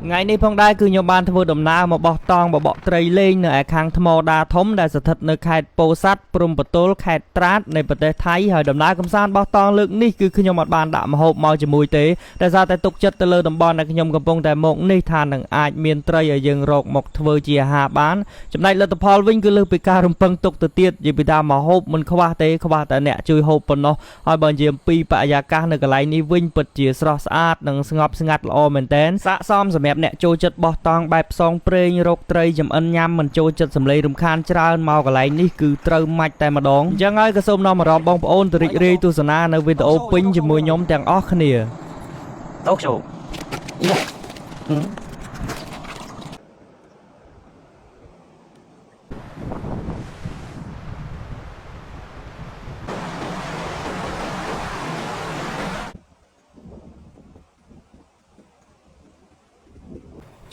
ngày nay phong đai cứ nhom ban thưa đầm na mà bọt tong bọ tray lên nơi khang thmo đa thấm đại sật nơi khai po sắt prum bật tố khai trátในประเทศไทยហើយដំណើរកំសាន្តបោះតង់លើកនេះគឺខ្ញុំអត់បានដាក់ម្ហូបមកជាមួយទេតែសារតែទុកចិត្តទៅលើតំបន់ដែលខ្ញុំកំពុងតែមកនេះថានឹងអាចមានត្រីឲ្យយើងរកមកធ្វើជាអាហារបានចំណែកលទ្ធផលវិញគឺលើសពីការរំពឹងទុកទៅទៀតនិយាយពីថាម្ហូបមិនខ្វះទេខ្វះតែអ្នកជួយហូបប៉ុណ្ណោះហើយបើនិយាយអំពីបរិយាកាសនៅកន្លែងនេះវិញពិតជាស្រស់ស្អាតនិងស្ងប់ស្ងាត់ល្អមែនទែនស័ក្តិសមសម្រាប់អ្នកចូលចិត្តបោះតង់បែបផ្សងព្រេងរកត្រីចំអិនញ៉ាំមិនចូលចិត្តសម្លេងរំខានច្រើនមកកន្លែងនេះគឺត្រូវមាច់តែម្ដងអញ្ចឹងហើយក៏សូមនាំអារម្មណ៍បងប្អូនទៅរីករាយទស្សនានៅវីដេអូពេញជាមួយខ្ញុំទាំងអស់គ្នាតោកចូល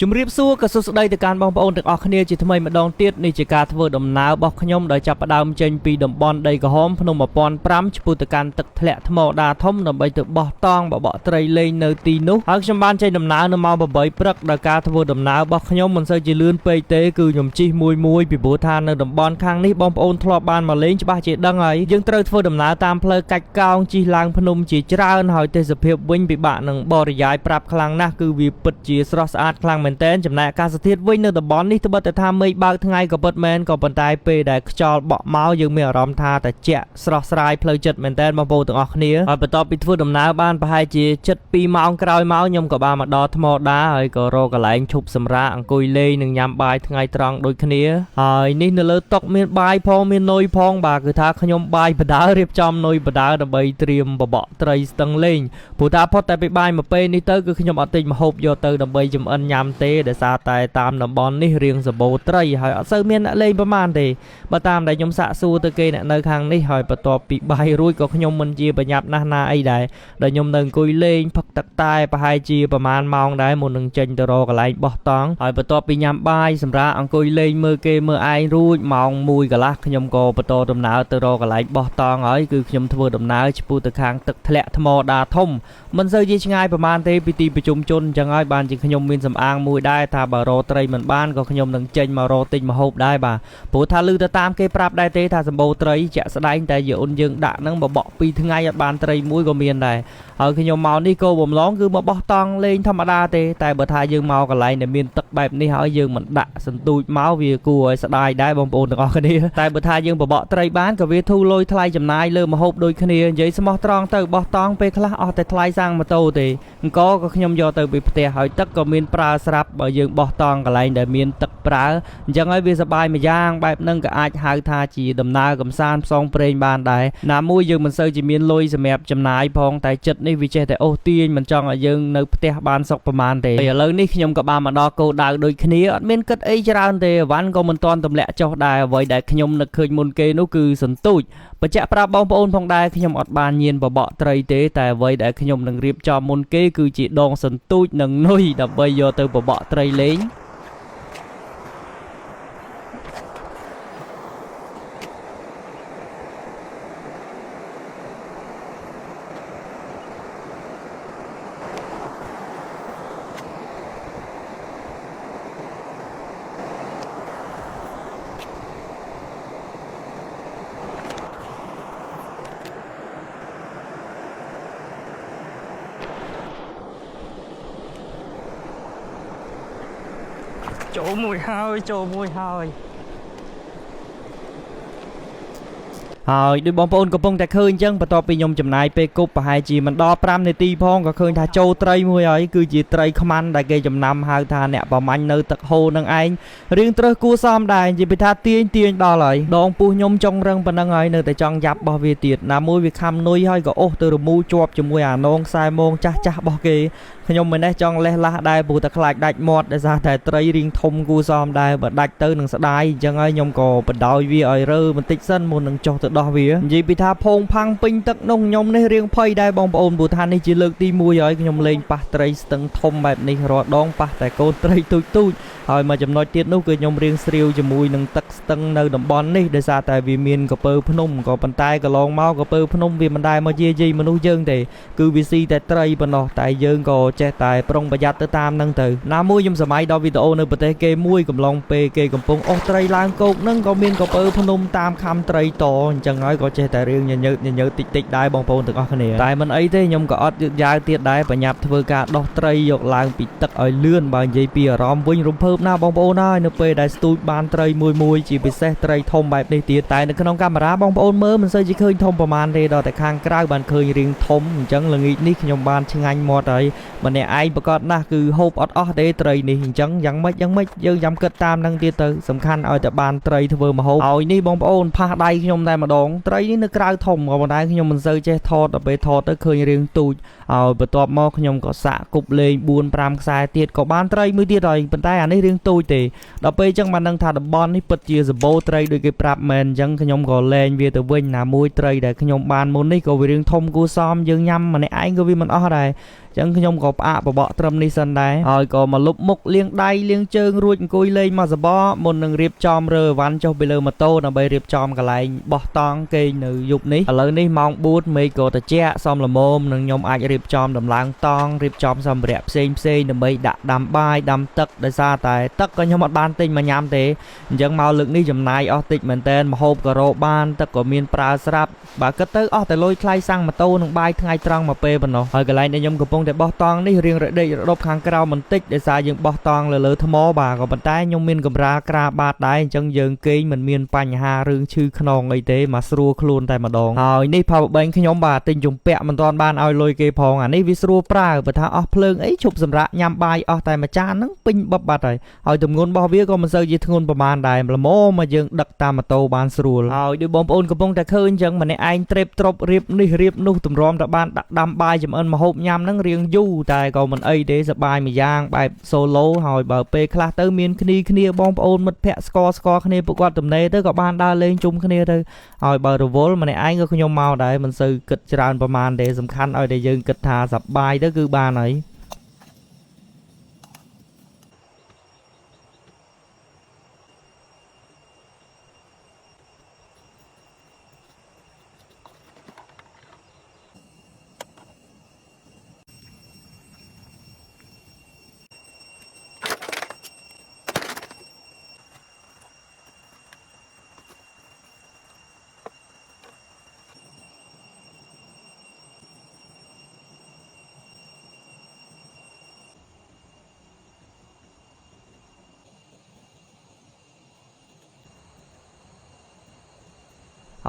ជំរាបសួរក៏សួស្តីទៅកាន់បងប្អូនទាំងអស់គ្នាជាថ្មីម្ដងទៀតនេះជាការធ្វើដំណើររបស់ខ្ញុំដោយចាប់ផ្ដើមចេញពីតំបន់ដីក្រហមភ្នំ1005ឆ្ពោះទៅកាន់ទឹកធ្លាក់ថ្មដាធំដើម្បីទៅបោះតង់បក់ត្រីលេងនៅទីនោះហើយខ្ញុំបានចេញដំណើរនៅម៉ោង8ព្រឹកដោយការធ្វើដំណើររបស់ខ្ញុំមិនសូវជាលឿនពេកទេគឺខ្ញុំជិះមួយពីព្រោះថានៅតំបន់ខាងនេះបងប្អូនធ្លាប់បានមកលេងច្បាស់ជាដឹងហើយយើងត្រូវធ្វើដំណើរតាមផ្លូវកាច់កោងជិះឡើងភ្នំជាច្រើនហើយទេសភាពវិញពិបាកនឹងបរិយាយប្រាប់ខ្លាំងណាស់គឺវាពិតជាស្រស់ស្អាតខ្លាំងមែនតែនចំណែកអាកាសធាតុវិញនៅតំបន់នេះត្បិតតែថាមេឃបើកថ្ងៃក៏ពិតមែនក៏ប៉ុន្តែពេលដែលខ្យល់បក់មកយើងមានអារម្មណ៍ថាត្រជាក់ស្រស់ស្រាយផ្លូវចិត្តមែនតែនបងប្អូនទាំងអស់គ្នាហើយបន្ទាប់ពីធ្វើដំណើរបានប្រហែលជា7-2ម៉ោងក្រោយមកខ្ញុំក៏បានមកដល់ថ្មដាហើយក៏រកកន្លែងឈប់សម្រាកអង្គុយលេងនិងញ៉ាំបាយថ្ងៃត្រង់ដូចគ្នាហើយនេះនៅលើតុមានបាយផងមាននុយផងបាទគឺថាខ្ញុំបាយបដើរៀបចំនុយបដើដើម្បីត្រៀមបបកត្រីស្ទឹងលេងព្រោះថាផុតតែពីបាយមួយពេលនេះទៅគឺខ្ញុំអត់ទិញម្ហូបយកទៅដើម្បីចំអិនញ៉ាំទេដោយសារតែតាមតំបន់នេះរៀងសម្បូរត្រីហើយអត់សូវមានអ្នកលេងប្រហែលទេបើតាមដែលខ្ញុំសាកសួរទៅគេអ្នកនៅខាងនេះហើយបន្ទាប់ពីបាយរួចក៏ខ្ញុំមិនជាប្រញាប់ណាស់ណាអីដែរដែលខ្ញុំនៅអង្គុយលេងផឹកទឹកតែប្រហែលជាប្រហែលម៉ោងដែរមុននឹងចេញទៅរកកន្លែងបោះតង់ហើយបន្ទាប់ពីញ៉ាំបាយសម្រាប់អង្គុយលេងមើលគេមើលឯងរួចម៉ោង1កន្លះខ្ញុំក៏បន្តដំណើរទៅរកកន្លែងបោះតង់ហើយគឺខ្ញុំធ្វើដំណើរឆ្ពោះទៅខាងទឹកធ្លាក់ថ្មដាធំមិនសូវជាឆ្ងាយប្រហែលទេពីទីប្រជុំជនអញ្ចឹងហើយបានជាខ្ញុំមានសំអាងមួយដែរថាបើរកត្រីមិនបានក៏ខ្ញុំនឹងចេញមករកទិញម្ហូបដែរបាទព្រោះថាឮទៅតាមគេប្រាប់ដែរទេថាសម្បូរត្រីជាក់ស្ដែងតែយអូនយើងដាក់នឹងបបក់2ថ្ងៃអត់បានត្រីមួយក៏មានដែរហើយខ្ញុំមកនេះក៏បំឡងគឺមកបោះតង់លេងធម្មតាទេតែបើថាយើងមកកន្លែងដែលមានទឹកបែបនេះហើយយើងមិនដាក់សន្ទូចមកវាគួរឲ្យស្ដាយដែរបងប្អូនទាំងអស់គ្នាតែបើថាយើងបបក់ត្រីបានក៏វាធូរលុយថ្លៃចំណាយលើម្ហូបដូចគ្នានិយាយស្មោះត្រង់ទៅបោះតង់ពេលខ្លះអស់តែថ្លៃសាំងម៉ូតូទេអង្គក៏ខ្ញុំយកទៅពីផ្ទះហើយទឹកក៏មានប្រើស្រាប់បើយើងបោះតង់កន្លែងដែលមានទឹកប្រើអញ្ចឹងហើយវាសប្បាយមួយយ៉ាងបែបហ្នឹងក៏អាចហៅថាជាដំណើរកំសាន្តផ្សងព្រេងបានដែរណាមួយយើងមិនសូវជាមានលុយសម្រាប់ចំណាយផងតែចិត្តនេះវាចេះតែអូសទាញមិនចង់ឲ្យយើងនៅផ្ទះបានសុខប្រហែលទេឥឡូវនេះខ្ញុំក៏បានមកដល់គោលដៅដូចគ្នាអត់មានគិតអីច្រើនទេអវ៉ាន់ក៏មិនទាន់ទម្លាក់ចុះដែរអ្វីដែលខ្ញុំនឹកឃើញមុនគេនោះគឺសន្ទូចបញ្ជាក់ប្រាប់បងប្អូនផងដែរខ្ញុំអត់បានញៀនបបកត្រីទេតែអ្វីដែលខ្ញុំនឹងរៀបចំមុនគេគឺជាដងសន្ទូចនិងនុយដើម្បីយកទៅបបកត្រីលេងចូលមួយហើយហើយដូចបងប្អូនកំពុងតែឃើញអញ្ចឹងបន្ទាប់ពីខ្ញុំចំណាយពេលគប់ប្រហែលជាមិនដល់5នាទីផងក៏ឃើញថាចូលត្រីមួយហើយគឺជាត្រីខ្មាន់ដែលគេចំណាំហៅថាអ្នកប្រមាញ់នៅទឹកហូរនឹងឯងរៀងត្រូវគួរសមដែរនិយាយពីថាទាញដល់ហើយដងពុះខ្ញុំចង់រឹងប៉ុណ្ណឹងហើយនៅតែចង់យ៉ាប់របស់វាទៀតណាមួយវាខំនុយហើយក៏អូសទៅរមូរជាប់ជាមួយអានងខ្សែមងចាស់របស់គេខ្ញុំមិននេះចង់លេះឡាស់ដែរព្រោះតែខ្លាចដាច់មាត់ដោយសារតែត្រីរៀងធំគួរសមដែរបើដាច់ទៅនឹងស្ដាយអញ្ចឹងហើយខ្ញុំក៏បដោយវាឲ្យរើបន្តិចសិនមុននឹងចុះទៅដោះវានិយាយពីថាផោងផាំងពេញទឹកនោះខ្ញុំនេះរៀងភ័យដែរបងប្អូនព្រោះថានេះជាលើកទី1ហើយខ្ញុំលេងប៉ះត្រីស្ទឹងធំបែបនេះរាល់ដងប៉ះតែកូនត្រីទូចហើយមួយចំណុចទៀតនោះគឺខ្ញុំរៀងស្រាវជាមួយនឹងទឹកស្ទឹងនៅតំបន់នេះដោយសារតែវាមានកពើភ្នំក៏ប៉ុន្តែកន្លងមកកពើភ្នំវាមិនដែលមកយាយីមនុស្សយើងទេគឺវាស៊ីតែត្រីប៉ុណ្ណោះតែយើងក៏ ចេះតែប្រុងប្រយ័ត្នទៅតាមនឹងទៅណាមួយខ្ញុំសម័យដល់វីដេអូនៅប្រទេសគេមួយកំឡុងពេលគេកំពុងអស់ត្រីឡើងគោកនឹងក៏មានកពើភ្នំតាមខំត្រីតអញ្ចឹងហើយក៏ចេះតែរឿងញញើតតិចដែរបងប្អូនទាំងអស់គ្នាតែមិនអីទេខ្ញុំក៏អត់យឺតយ៉ាវទៀតដែរប្រញាប់ធ្វើការដោះត្រីយកឡើងពីទឹកឲ្យលឿនបើនិយាយពីអារម្មណ៍វិញរំភើបណាស់បងប្អូនហើយនៅពេលដែលស្ទូចបានត្រីមួយជាពិសេសត្រីធំបែបនេះទៀតតែនៅក្នុងកាមេរ៉ាបងប្អូនមើលមិនសូវជាឃើញធំប្រហែលទេដល់តែខាងក្រៅបានឃើញរាងធំអញ្ចឹងល្ងាចនេះខ្ញុំបានឆ្ងាញ់មាត់ហើយម្នាក់ឯងប្រកាសណាស់គឺហូបអត់អស់ទេត្រីនេះអញ្ចឹងយ៉ាងម៉េចយើងចាំគិតតាមនឹងទៀតទៅសំខាន់ឲ្យតែបានត្រីធ្វើម្ហូបហើយនេះបងប្អូនផាសដៃខ្ញុំតែម្ដងត្រីនេះនៅក្រៅធំក៏ប៉ុន្តែខ្ញុំមិនសូវចេះថតដល់ពេលថតទៅឃើញរាងទូចហើយបន្ទាប់មកខ្ញុំក៏សាក់គប់លេង 4-5 ខ្សែទៀតក៏បានត្រីមួយទៀតហើយប៉ុន្តែអានេះរាងទូចទេដល់ពេលអញ្ចឹងបានដឹងថាតំបន់នេះពិតជាសម្បូរត្រីដូចគេប្រាប់មែនអញ្ចឹងខ្ញុំក៏លែងវាទៅវិញណាមួយត្រីដែលខ្ញុំបានមុននេះក៏វារាងធំគួរសមយើងញ៉ាំម្នាក់ឯងក៏វាមិនអស់ដែរចឹងខ្ញុំក៏ផ្អាកបបកត្រឹមនេះសិនដែរហើយក៏មកលុបមុខលាងដៃលាងជើងរួចអង្គុយលេងមកសបកមុននឹងរៀបចំរើអីវ៉ាន់ចុះពីលើម៉ូតូដើម្បីរៀបចំកន្លែងបោះតង់គេនៅយប់នេះឥឡូវនេះម៉ោង 4 មេឃក៏ត្រជាក់សមល្មមនឹងខ្ញុំអាចរៀបចំដំឡើងតង់រៀបចំសម្ភារៈផ្សេងដើម្បីដាក់ដាំបាយដាំទឹកដោយសារតែទឹកក៏ខ្ញុំអត់បានទិញមកញ៉ាំទេអញ្ចឹងមកលើកនេះចំណាយអស់តិចមែនតើម្ហូបក៏រកបានទឹកក៏មានប្រើស្រាប់បើគិតទៅអស់តែលុយថ្លៃសាំងម៉ូតូនិងបាយថ្ងៃត្រង់មកពេលប៉ុណ្ណោះហើយកន្លែងដែលខ្ញុំកំពុងតែបោះតង់នេះរៀងរដេករដប់ខាងក្រៅបន្តិចដោយសារយើងបោះតង់លើថ្មបាទក៏ប៉ុន្តែខ្ញុំមានកម្រាលក្រាបាតដែរអញ្ចឹងយើងគេងមិនមានបញ្ហារឿងឈឺខ្នងអីទេមកស្រួលខ្លួនតែម្ដងហើយនេះ power bank ខ្ញុំបាទទិញជំពាក់មិនទាន់បានឲ្យលុយគេផងអានេះវាស្រួលប្រើបើថាអស់ភ្លើងអីឈប់សម្រាកញ៉ាំបាយអស់តែមួយចានហ្នឹងពេញបបបាត់ហើយទម្ងន់របស់វាក៏មិនសូវជាធ្ងន់ប្រហែលដែរល្មមមកយើងដឹកតាមម៉ូតូបានស្រួលហើយដូចបងប្អូនកំពុងតែឃើញអញ្ចឹងម្នាក់ឯងត្រេបត្រប់រៀបនេះរៀបនោះទម្រាំតែបានដាក់ដាំបាយចំអិនម្ហូបញ៉ាំហ្នឹងរៀងយូរតែក៏មិនអីទេសប្បាយមួយយ៉ាងបែប solo ហើយបើពេលខ្លះទៅមានគ្នាបងប្អូនមិត្តភ័ក្តិស្គាល់គ្នាពួកគាត់ទំនេរទៅក៏បានដើរលេងជុំគ្នាទៅហើយបើរវល់ម្នាក់ឯងក៏ខ្ញុំមកដែរមិនសូវគិតច្រើនប្រហែលទេសំខាន់ឲ្យតែយើងគិតថាសប្បាយទៅគឺបានហើយ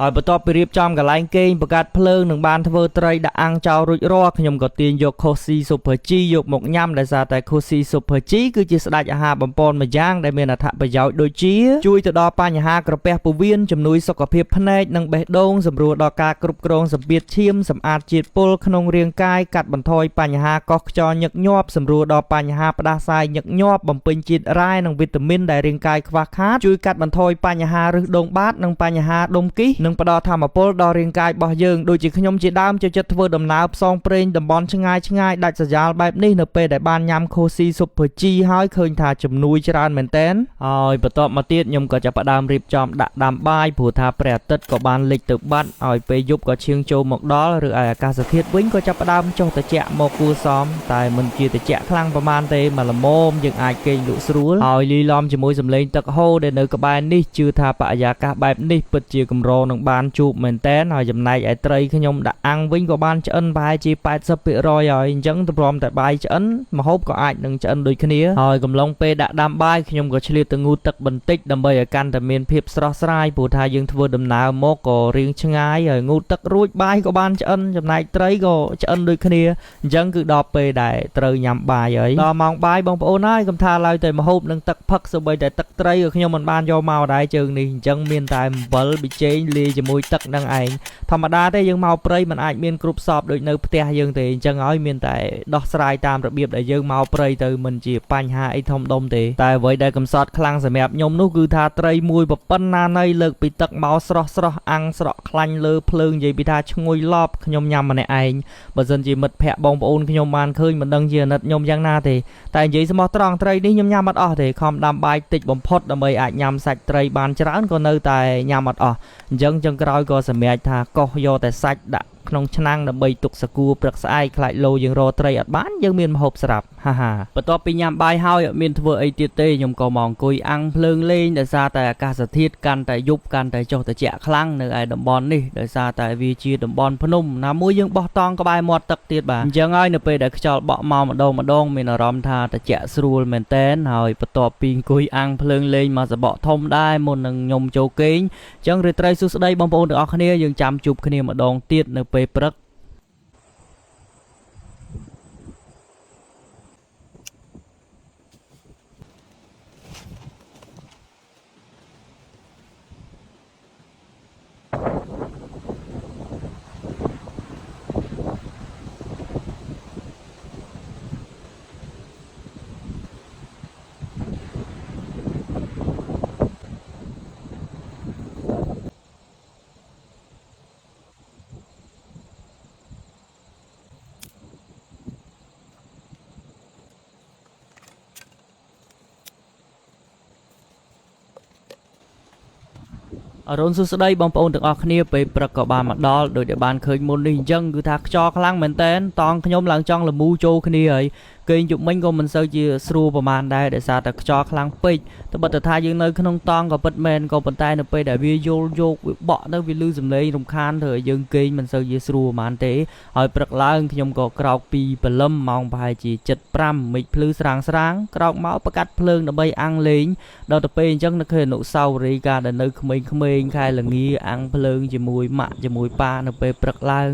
ហើយបន្ទាប់ពីរៀបចំកន្លែងគេងបង្កាត់ភ្លើងនឹងបានធ្វើត្រីដាក់អាំងចោលរួចរាល់ខ្ញុំក៏ទាញយក Cozy Super G យកមកញ៉ាំដោយសារតែ Cozy Super G គឺជាស្ដេចអាហារបំពន់មួយយ៉ាងដែលមានអត្ថប្រយោជន៍ដូចជាជួយទៅដល់បញ្ហាក្រពះពោះវៀនជំនួយសុខភាពភ្នែកនិងបេះដូងសម្រួលដល់ការគ្រប់គ្រងសម្ពាធឈាមសម្អាតជាតិពុលក្នុងរាងកាយកាត់បន្ថយបញ្ហាកោសខ្យល់ញឹកញាប់សម្រួលដល់បញ្ហាផ្ដាសាយញឹកញាប់បំពេញជាតិរ៉ែនិងវីតាមីនដែលរាងកាយខ្វះខាតជួយកាត់បន្ថយបញ្ហារឹសដូងបាតនិងបញ្ហាដុំគីសនិងផ្ដល់ថាមពលដល់រាងកាយរបស់យើងដូចជាខ្ញុំជាដើមចូលចិត្តធ្វើដំណើរផ្សងព្រេងតំបន់ឆ្ងាយដាច់ស្រយាលបែបនេះនៅពេលដែលបានញ៉ាំ Cozy Super G ហើយឃើញថាជំនួយច្រើនមែនតើហើយបន្ទាប់មកទៀតខ្ញុំក៏ចាប់ផ្ដើមរៀបចំដាក់ដាំបាយព្រោះថាព្រះអាទិត្យក៏បានលិចទៅបាត់ហើយពេលយប់ក៏ឈៀងចូលមកដល់ឬឲ្យអាកាសធាតុវិញក៏ចាប់ផ្ដើមចុះត្រជាក់មកគួរសមតែមិនជាត្រជាក់ខ្លាំងប្រហែលទេមកល្មមយើងអាចគេងលក់ស្រួលហើយលីឡំជាមួយសម្លេងទឹកហូរដែលនៅក្បែរនេះជឿថាបរិយាកាសបែបនេះពិតជាកម្រនឹងបានជួបមែនតើហើយចំណែកឯត្រីខ្ញុំដាក់អាំងវិញក៏បានឆ្អិនប្រហែលជា 80% ហើយអញ្ចឹងទម្រាំតែបាយឆ្អិនម្ហូបក៏អាចនឹងឆ្អិនដូចគ្នាហើយកំឡុងពេលដាក់ដាំបាយខ្ញុំក៏ឆ្លៀតទៅងូតទឹកបន្តិចដើម្បីឲ្យកាន់តែមានភាពស្រស់ស្រាយព្រោះថាយើងធ្វើដំណើរមកក៏រៀងឆ្ងាយហើយងូតទឹករួចបាយក៏បានឆ្អិនចំណែកត្រីក៏ឆ្អិនដូចគ្នាអញ្ចឹងគឺដល់ពេលដែលត្រូវញ៉ាំបាយហើយដល់ម៉ោងបាយបងប្អូនហើយកុំថាឡើយតែម្ហូបនឹងទឹកផឹកសូម្បីតែទឹកត្រីក៏ខ្ញុំមិនបានយកមកដែរជើងនេះអញ្ចឹងមានតែអំបិលប៊ីចេងលាយជាមួយទឹកនឹងឯងធម្មតាទេយើងមកព្រៃមិនអាចមានគ្រប់សពដូចនៅផ្ទះយើងទេអញ្ចឹងហើយមានតែដោះស្រាយតាមរបៀបដែលយើងមកព្រៃទៅមិនជាបញ្ហាអីធំដុំទេតែអ្វីដែលកំសត់ខ្លាំងសម្រាប់ខ្ញុំនោះគឺថាត្រីមួយប៉ុណ្ណាណីលើកពីទឹកមកស្រស់អាំងស្រក់ខ្លាញ់លើភ្លើងនិយាយពីថាឈ្ងុយឡប់ខ្ញុំញ៉ាំម្នាក់ឯងបើសិនជាមិត្តភ័ក្តិបងប្អូនខ្ញុំបានឃើញមិនដឹងជាអាណិតខ្ញុំយ៉ាងណាទេតែនិយាយស្មោះត្រង់ត្រីនេះខ្ញុំញ៉ាំអត់អស់ទេខំដាំបាយតិចបំផុតដើម្បីអាចញ៉ាំសាច់ត្រីបានច្រើនក៏នៅតែញ៉ាំអត់អស់អញ្ចឹងចុងក្រោយក៏សម្រេចថាកោសយកតែសាច់ដាក់ ក្នុងឆ្នាំងដើម្បីទុកសាគូព្រឹកស្អែកខ្លាចលោយើងរកត្រីអត់បានយើងមានម្ហូបស្រាប់ហាហាបន្ទាប់ពីញ៉ាំបាយហើយអត់មានធ្វើអីទៀតទេខ្ញុំក៏មកអង្គុយអាំងភ្លើងលេងដោយសារតែអាកាសធាតុកាន់តែយប់កាន់តែចុះត្រជាក់ខ្លាំងនៅឯតំបន់នេះដោយសារតែវាជាតំបន់ភ្នំណាមួយយើងបោះតង់ក្បែរមាត់ទឹកទៀតបាទអញ្ចឹងហើយនៅពេលដែលខ្យល់បក់មកម្ដងមានអារម្មណ៍ថាត្រជាក់ស្រួលមែនតែនហើយបន្ទាប់ពីអង្គុយអាំងភ្លើងលេងមកសបកធំដែរមុននឹងខ្ញុំចូលគេងអញ្ចឹងរាត្រីសួស្តីបងប្អូនទាំងអស់គ្នាយើងចាំជួបគ្នាម្ដងទៀតនៅពេលព្រឹកអរុនសួស្តីបងប្អូនទាំងអស់គ្នាពេលព្រឹកក៏បានមកដល់ដោយដែលបានឃើញមុននេះអញ្ចឹងគឺថាខ្យល់ខ្លាំងមែនតែនតង់ខ្ញុំឡើងចង់លមូចូលគ្នាហើយគេងជុំមិញក៏មិនសូវជាស្រួលប្រហែលដែរដោយសារតែខ្យល់ខ្លាំងពេកត្បិតតែថាយើងនៅក្នុងតង់ក៏ពិតមែនក៏ប៉ុន្តែនៅពេលដែលវាយល់យកវាបក់ទៅវាលឺសំឡេងរំខានធ្វើឲ្យយើងគេងមិនសូវជាស្រួលប្រហែលទេហើយព្រឹកឡើងខ្ញុំក៏ក្រោកពីព្រលឹមម៉ោងប្រហែលជា 7:05 មេឃភ្លឺស្រាងក្រោកមកប្រកាត់ភ្លើងដើម្បីអាំងលេងដល់ទៅពេលអញ្ចឹងនៅឃើញអនុស្សាវរីយ៍ការដែលនៅក្មេងៗខែល្ងាអាំងភ្លើងជាមួយម៉ាក់ជាមួយប៉ានៅពេលព្រឹកឡើង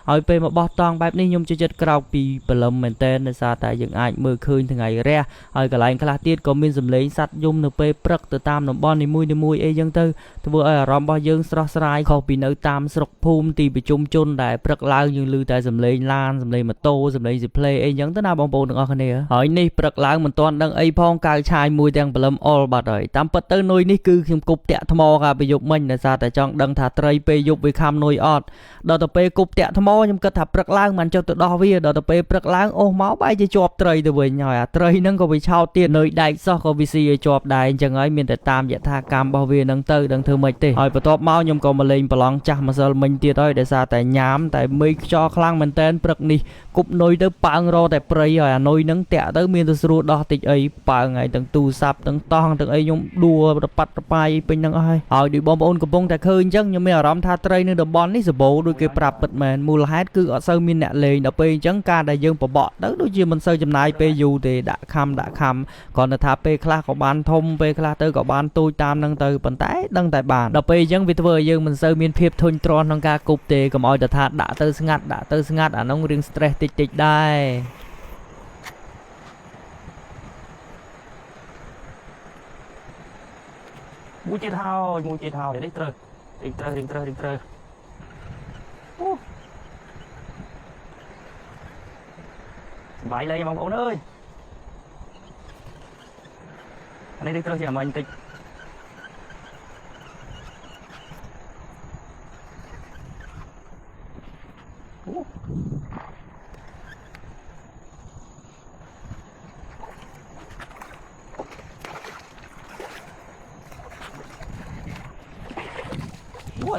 ហើយពេលមកបោះតង់បែបនេះខ្ញុំចូលចិត្តក្រោកពីព្រលឹមមែនតើដោយសារតែយើងអាចមើលឃើញថ្ងៃរះហើយកន្លែងខ្លះទៀតក៏មានសម្លេងសត្វយំនៅពេលព្រឹកទៅតាមតំបន់នីមួយៗអីចឹងទៅធ្វើឲ្យអារម្មណ៍របស់យើងស្រស់ស្រាយខុសពីនៅតាមស្រុកភូមិទីប្រជុំជនដែលព្រឹកឡើងយើងឮតែសម្លេងឡានសម្លេងម៉ូតូសម្លេងស៊ីផ្លេអីចឹងទៅណាបងប្អូនទាំងអស់គ្នាហើយនេះព្រឹកឡើងមិនទាន់ដឹងអីផងកៅឆាយមួយទាំងព្រលឹមអល់បាត់ហើយតាមពិតទៅនុយនេះគឺខ្ញុំគប់តាក់ថ្មកាលពីយប់មិញដោយសារតែចង់ដឹងថាត្រីពេលយប់វាខំនុយអត់ដល់ទៅពេលគប់តាក់ថ្មខ្ញុំគិតថាព្រឹកឡើងមិនចុះទៅដោះវាដល់ទៅពេលព្រឹកឡើងអូសមកបែរជាជាប់ត្រីទៅវិញហើយអាត្រីហ្នឹងក៏វាឆោតទៀតនៅដែកសោះក៏វាស៊ីឲ្យជាប់ដែរអញ្ចឹងហើយមានតែតាមយថាកម្មរបស់វាហ្នឹងទៅដឹងធ្វើម៉េចទេហើយបន្ទាប់មកខ្ញុំក៏មកលេងប្រឡងចាស់ម្សិលមិញទៀតហើយដោយសារតែញ៉ាំតែមេឃខ្យល់ខ្លាំងមែនតែនព្រឹកនេះគប់នុយទៅប៉ើងរតែព្រៃហើយអានុយហ្នឹងតាក់ទៅមានទៅស្រួលដោះតិចអីប៉ើងហើយទាំងទូរស័ព្ទទាំងតង់ទាំងអីខ្ញុំដួលរប៉ាត់រប៉ាយពេញហ្នឹងអស់ហើយដូចបងប្អូនកំពុងតែឃើញអញ្ចឹងខ្ញុំមានអារម្មណ៍ថាត្រីនៅតំបន់នេះសម្បូរដូចគេប្រាប់ពិតមែនមូលហេតុគឺអត់សូវមានអ្នកលេងដល់ពេលអញ្ចឹងការដែលយើងបបក់ទៅដូចជាមិនសូវចំណាយពេលយូរទេដាក់ខំគ្រាន់តែថាពេលខ្លះក៏បានធំពេលខ្លះទៅក៏បានទូចតាមហ្នឹងទៅប៉ុន្តែដឹងតែបានដល់ពេលអញ្ចឹងវាធ្វើឲ្យយើងមិនសូវមានភាពធុញទ្រាន់ក្នុងការគប់ទេកុំឲ្យតែថាដាក់ទៅស្ងាត់អាហ្នឹងរឿង stress តិចដែរមួយទៀតហើយនេះត្រូវបាយលេងបងប្អូនអើយអានេះត្រូវជាអមាញ់តិច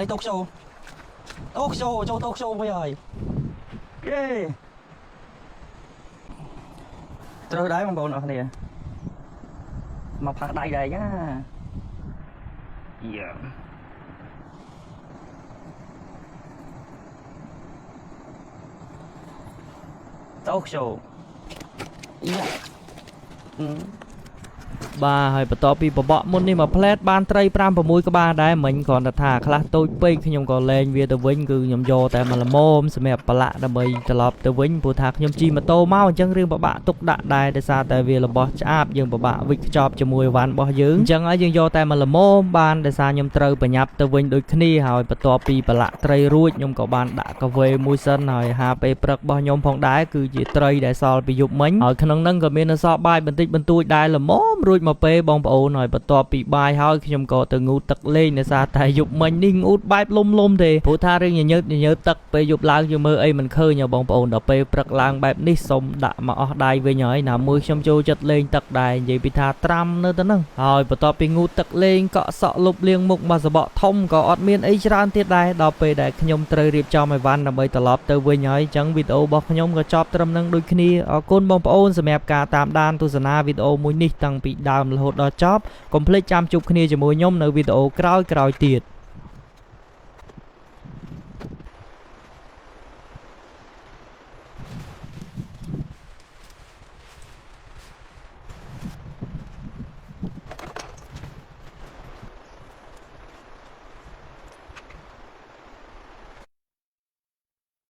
នេះតោកshowចូលតោកshowមួយហើយយេត្រូវដែរបងប្អូនអរគ្នាមកផាក់ដៃដែរណាយ៉ាតោកshowយ៉ាបាទហើយបន្ទាប់ពីបបក់មុននេះមកផ្លែតបានត្រី 5-6 ក្បាលដែរមិញគ្រាន់តែថាខ្លះតូចពេកខ្ញុំក៏លែងវាទៅវិញគឺខ្ញុំយកតែមកល្មមសម្រាប់ប្រឡាក់ដើម្បីត្រឡប់ទៅវិញព្រោះថាខ្ញុំជិះម៉ូតូមកអញ្ចឹងរឿងពិបាកទុកដាក់ដែរដោយសារតែវារបស់ឆ្អាបយើងពិបាកវិចខ្ចប់ជាមួយវ៉ាន់របស់យើងអញ្ចឹងហើយយើងយកតែមកល្មមបានដោយសារខ្ញុំត្រូវប្រញាប់ទៅវិញដូចគ្នាហើយបន្ទាប់ពីប្រឡាក់ត្រីរួចខ្ញុំក៏បានដាក់កាវេមួយសិនហើយហាពេលព្រឹករបស់ខ្ញុំផងដែរគឺជាត្រីដែលសល់ពីយប់មិញហើយក្នុងហ្នឹងក៏មានអសល់បាយបន្តិចបន្តួចដែរល្មម រួចមកពេលបងប្អូនហើយបន្ទាប់ពីបាយហើយខ្ញុំក៏ទៅងូតទឹកលេងដោយសារតែយប់មិញនេះងូតបែបលំទេព្រោះថារឿងញញើតទឹកពេលយប់ឡើងយើងមើលអីមិនឃើញបងប្អូនដល់ពេលព្រឹកឡើងបែបនេះសុំដាក់មកអស់ដៃវិញហើយណាមួយខ្ញុំចូលចិត្តលេងទឹកដែរនិយាយពីថាត្រាំនៅទៅហ្នឹងហើយបន្ទាប់ពីងូតទឹកលេងកក់សក់លុបលាងមុខមកសបកធំក៏អត់មានអីច្រើនទៀតដែរដល់ពេលដែលខ្ញុំត្រូវរៀបចំអីវ៉ាន់ដើម្បីត្រឡប់ទៅវិញហើយអញ្ចឹងវីដេអូរបស់ខ្ញុំក៏ចប់ត្រឹមនឹងដូចគ្នាអរគុណបងប្អូនសម្រាប់ការតាមដានទស្សនាវីដេអូមួយនេះតាំងពីដើមរហូតដល់ចប់កុំភ្លេចចាំជួបគ្នាជាមួយខ្ញុំនៅវីដេអូក្រោយៗទៀត